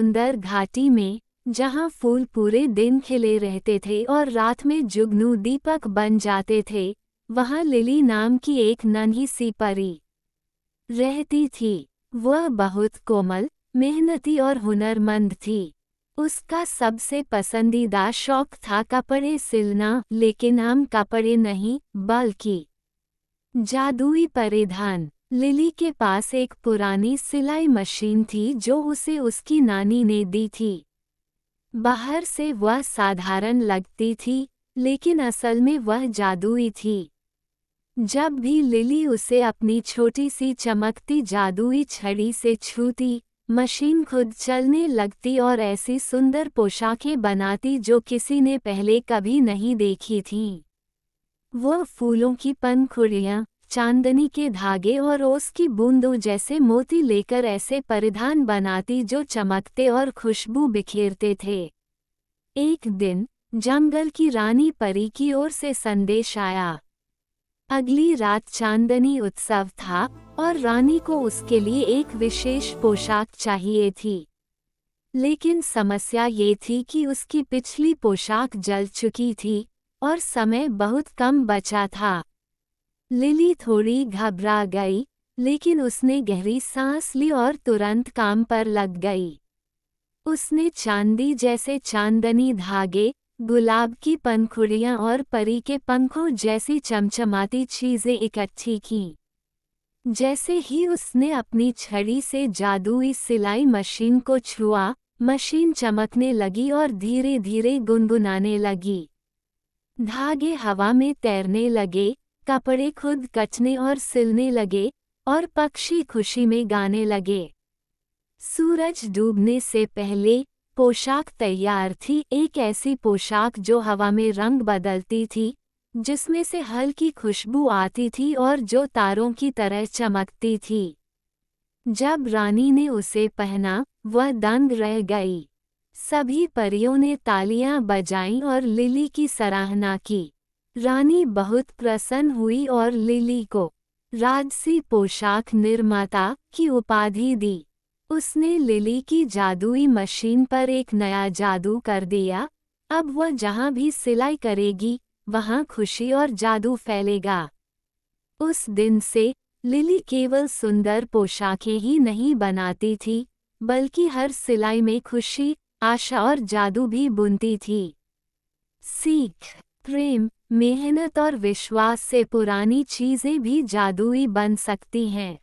सुंदर घाटी में, जहाँ फूल पूरे दिन खिले रहते थे और रात में जुगनू दीपक बन जाते थे, वहाँ लिली नाम की एक नन्ही सी परी रहती थी। वह बहुत कोमल, मेहनती और हुनरमंद थी। उसका सबसे पसंदीदा शौक था कपड़े सिलना, लेकिन आम कपड़े नहीं, बल्कि जादुई परिधान। लिली के पास एक पुरानी सिलाई मशीन थी जो उसे उसकी नानी ने दी थी। बाहर से वह साधारण लगती थी, लेकिन असल में वह जादुई थी। जब भी लिली उसे अपनी छोटी सी चमकती जादुई छड़ी से छूती, मशीन खुद चलने लगती और ऐसी सुंदर पोशाकें बनाती जो किसी ने पहले कभी नहीं देखी थीं। वह फूलों की पंखुड़ियाँ, चांदनी के धागे और ओस की बूंदों जैसे मोती लेकर ऐसे परिधान बनाती जो चमकते और खुशबू बिखेरते थे। एक दिन जंगल की रानी परी की ओर से संदेश आया। अगली रात चांदनी उत्सव था और रानी को उसके लिए एक विशेष पोशाक चाहिए थी। लेकिन समस्या ये थी कि उसकी पिछली पोशाक जल चुकी थी और समय बहुत कम बचा था। लिली थोड़ी घबरा गई, लेकिन उसने गहरी सांस ली और तुरंत काम पर लग गई। उसने चांदी जैसे चांदनी धागे, गुलाब की पंखुड़ियाँ और परी के पंखों जैसी चमचमाती चीजें इकट्ठी कीं। जैसे ही उसने अपनी छड़ी से जादुई सिलाई मशीन को छुआ, मशीन चमकने लगी और धीरे धीरे गुनगुनाने लगी। धागे हवा में तैरने लगे, कपड़े खुद कटने और सिलने लगे, और पक्षी खुशी में गाने लगे। सूरज डूबने से पहले पोशाक तैयार थी, एक ऐसी पोशाक जो हवा में रंग बदलती थी, जिसमें से हल्की खुशबू आती थी और जो तारों की तरह चमकती थी। जब रानी ने उसे पहना, वह दंग रह गई। सभी परियों ने तालियां बजाईं और लिली की सराहना की। रानी बहुत प्रसन्न हुई और लिली को राजसी पोशाक निर्माता की उपाधि दी। उसने लिली की जादुई मशीन पर एक नया जादू कर दिया। अब वह जहाँ भी सिलाई करेगी, वहाँ खुशी और जादू फैलेगा। उस दिन से लिली केवल सुंदर पोशाकें ही नहीं बनाती थी, बल्कि हर सिलाई में खुशी, आशा और जादू भी बुनती थी। सीख, प्रेम, मेहनत और विश्वास से पुरानी चीजें भी जादुई बन सकती हैं।